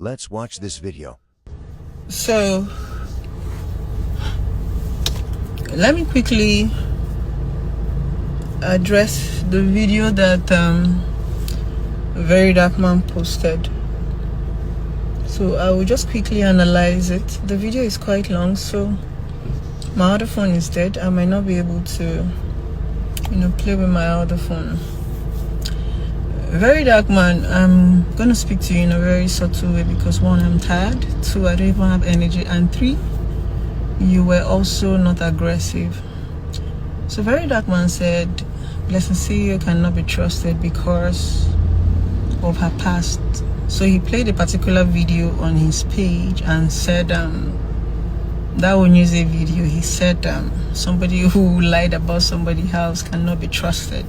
Let's watch this video. So, let me quickly address the video that Very Dark Man posted. So I will just quickly analyze it. The video is quite long, so my other phone is dead. I might not be able to, play with my other phone. Very Dark Man, I'm gonna speak to you in a very subtle way because 1, I'm tired, 2, I don't even have energy, and 3, you were also not aggressive. So Very Dark Man said Blessing CEO cannot be trusted because of her past. So he played a particular video on his page and said that Onyeze video, he said somebody who lied about somebody's house cannot be trusted.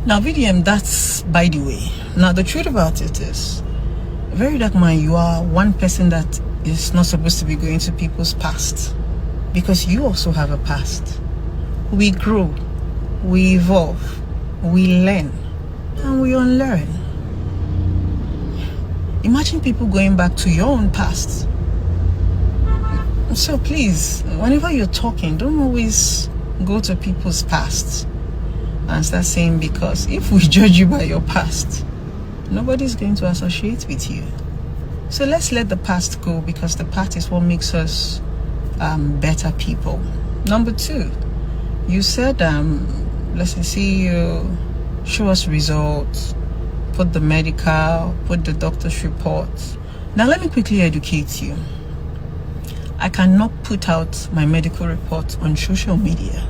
Now VDM, that's by the way. Now the truth about it is, Very Dark Man, you are one person that is not supposed to be going to people's past, because you also have a past. We grow, we evolve, we learn, and we unlearn. Imagine people going back to your own past. So please, whenever you're talking, don't always go to people's past and start saying, because if we judge you by your past, nobody's going to associate with you. So let's let the past go, because the past is what makes us better people. Number 2, you said, let's see you show us results, put the medical, put the doctor's reports. Now let me quickly educate you. I cannot put out my medical report on social media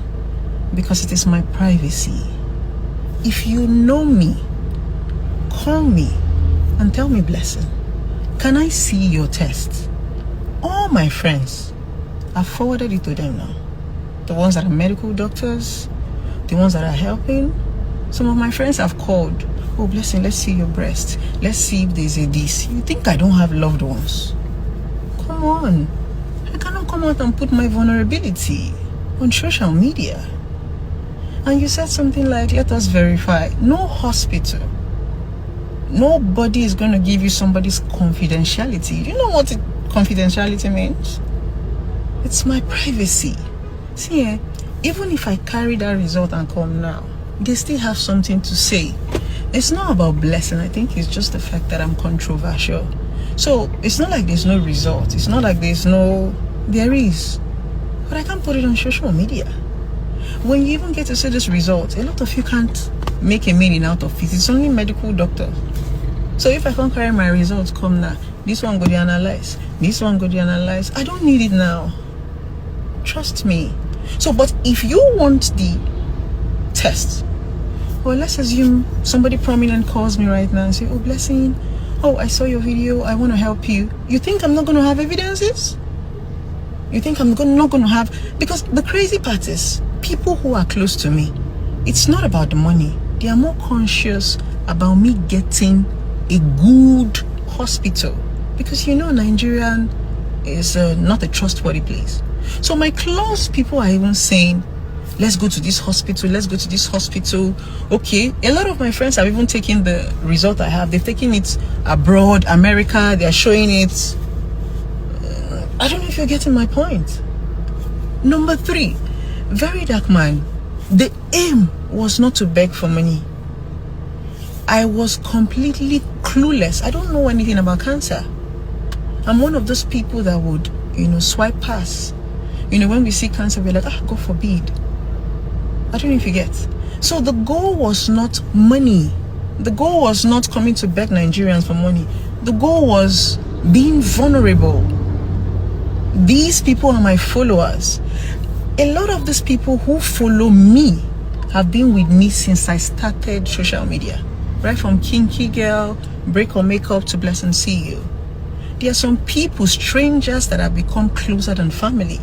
because it is my privacy. If you know me, call me and tell me, Blessing, can I see your test? All my friends, I've forwarded it to them now. The ones that are medical doctors, the ones that are helping. Some of my friends have called. Oh, Blessing, let's see your breast. Let's see if there's a this. You think I don't have loved ones? Come on. I cannot come out and put my vulnerability on social media. And you said something like, let us verify. No hospital, nobody is going to give you somebody's confidentiality. Do you know what confidentiality means? It's my privacy. See, even if I carry that result and come now, they still have something to say. It's not about Blessing. I think it's just the fact that I'm controversial. So it's not like there's no result. It's not like there is. But I can't put it on social media. When you even get to see this result, a lot of you can't make a meaning out of it. It's only medical doctor. So if I can't carry my results, come now. This one go to analyze. This one go to analyze. I don't need it now. Trust me. So, but if you want the test, well, let's assume somebody prominent calls me right now and say, oh, Blessing, oh, I saw your video, I want to help you. You think I'm not going to have evidences? You think I'm not going to have... Because the crazy part is, people who are close to me, it's not about the money. They are more conscious about me getting a good hospital. Because Nigerian is not a trustworthy place. So my close people are even saying, let's go to this hospital, let's go to this hospital. Okay, a lot of my friends have even taken the result I have. They've taken it abroad, America, they're showing it. I don't know if you're getting my point. Number 3, Very Dark Man, the aim was not to beg for money. I was completely clueless. I don't know anything about cancer. I'm one of those people that would, swipe past. When we see cancer, we're like, God forbid. I don't know if you get. So the goal was not money. The goal was not coming to beg Nigerians for money. The goal was being vulnerable. These people are my followers. A lot of these people who follow me have been with me since I started social media. Right from Kinky Girl, Break or Makeup to Blessing CEO. There are some people, strangers, that have become closer than family.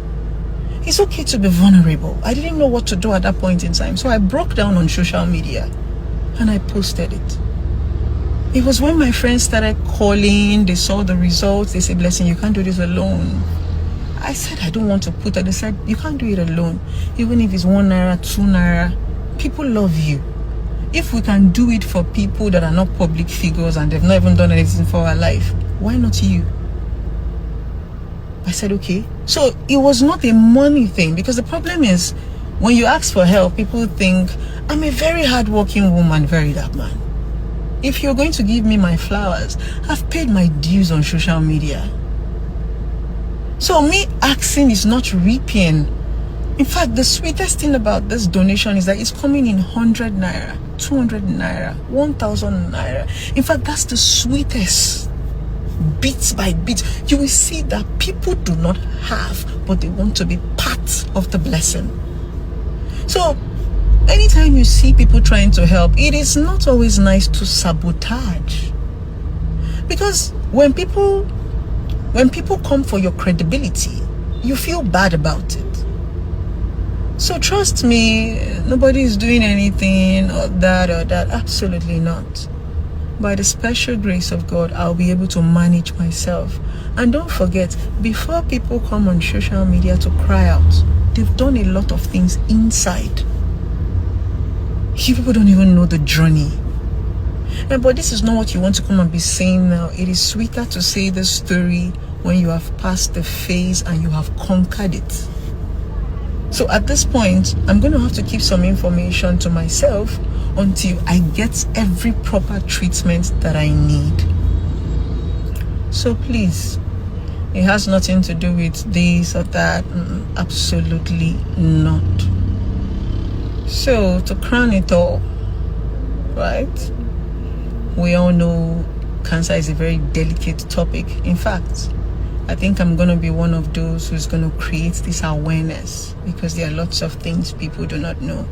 It's okay to be vulnerable. I didn't know what to do at that point in time. So I broke down on social media and I posted it. It was when my friends started calling, they saw the results, they said, Blessing, you can't do this alone. I said, I don't want to put it. They said, you can't do it alone. Even if it's 1 naira, 2 naira, people love you. If we can do it for people that are not public figures and they've not even done anything for our life, why not you? I said, okay. So it was not a money thing, because the problem is, when you ask for help, people think I'm a very hardworking woman, very dark man. If you're going to give me my flowers, I've paid my dues on social media. So me asking is not reaping. In fact, the sweetest thing about this donation is that it's coming in 100 naira, 200 naira, 1,000 naira. In fact, that's the sweetest. Bit by bit, you will see that people do not have, but they want to be part of the blessing. So anytime you see people trying to help, it is not always nice to sabotage, because when people come for your credibility, you feel bad about it. So trust me, nobody is doing anything or that, absolutely not. By the special grace of God, I'll be able to manage myself. And don't forget, before people come on social media to cry out, they've done a lot of things inside. You people don't even know the journey. But this is not what you want to come and be saying now. It is sweeter to say this story when you have passed the phase and you have conquered it. So at this point, I'm going to have to keep some information to myself until I get every proper treatment that I need. So please, it has nothing to do with this or that. Absolutely not. So to crown it all, right? We all know cancer is a very delicate topic. In fact, I think I'm going to be one of those who's going to create this awareness, because there are lots of things people do not know,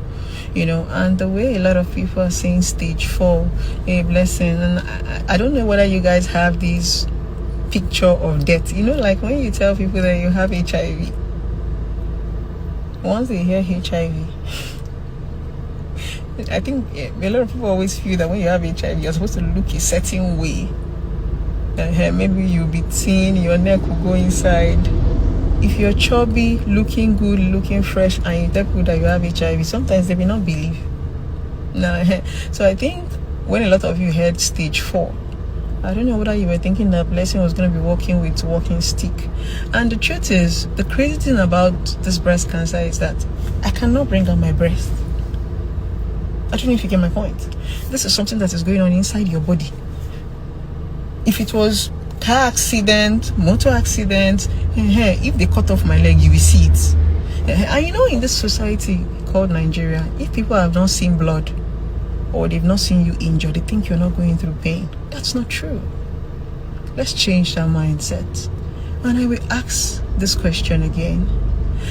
you know. And the way a lot of people are saying stage 4, a blessing, and I don't know whether you guys have this picture of death, you know, like when you tell people that you have HIV, once they hear HIV, I think a lot of people always feel that when you have HIV, you're supposed to look a certain way. Maybe you'll be thin, your neck will go inside. If you're chubby, looking good, looking fresh, and you tell people that you have HIV, sometimes they may not believe. So I think when a lot of you heard stage 4, I don't know whether you were thinking that blessing was going to be working with walking stick. And the truth is, the crazy thing about this breast cancer is that I cannot bring out my breast. I don't know if you get my point. This is something that is going on inside your body. If it was car accident, motor accident, if they cut off my leg, you will see it. And you know, in this society called Nigeria, if people have not seen blood or they've not seen you injured, they think you're not going through pain. That's not true. Let's change that mindset. And I will ask this question again.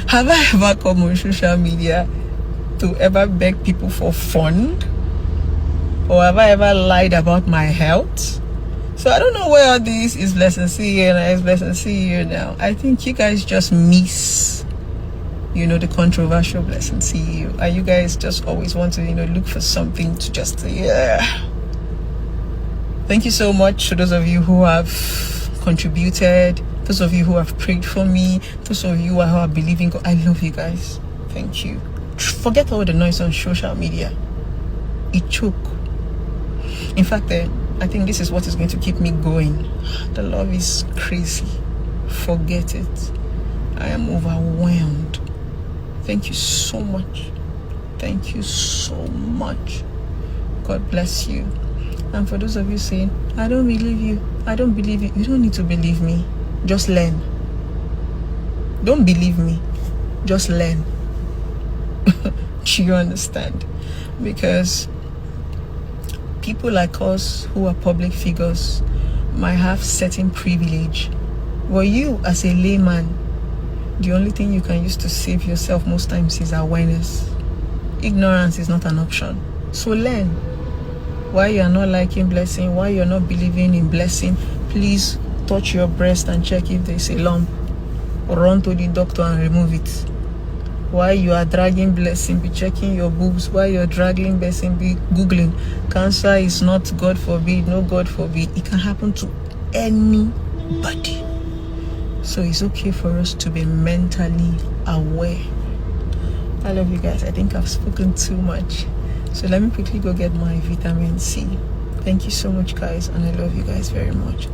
Have I ever come on social media to ever beg people for fund? Or have I ever lied about my health? So I don't know where all this is blessing see you and it's blessing see you now. I think you guys just miss, you know, the controversial blessing see you. And you guys just always want to, you know, look for something to just say, yeah. Thank you so much to those of you who have contributed, those of you who have prayed for me, those of you who are believing God. I love you guys. Thank you. Forget all the noise on social media. It choke. In fact, I think this is what is going to keep me going. The love is crazy. Forget it. I am overwhelmed. Thank you so much. Thank you so much. God bless you. And for those of you saying, I don't believe you, I don't believe you, you don't need to believe me. Just learn. Don't believe me. Just learn. Do you understand? Because people like us who are public figures might have certain privilege. But you, as a layman, the only thing you can use to save yourself most times is awareness. Ignorance is not an option. So learn. Why you are not liking blessing, why you're not believing in blessing, please touch your breast and check if there's a lump. Or run to the doctor and remove it. While you are dragging blessing, be checking your boobs. While you're dragging blessing, be googling. Cancer is not, God forbid, no God forbid. It can happen to anybody. So it's okay for us to be mentally aware. I love you guys. I think I've spoken too much. So let me quickly go get my vitamin C. Thank you so much, guys, and I love you guys very much.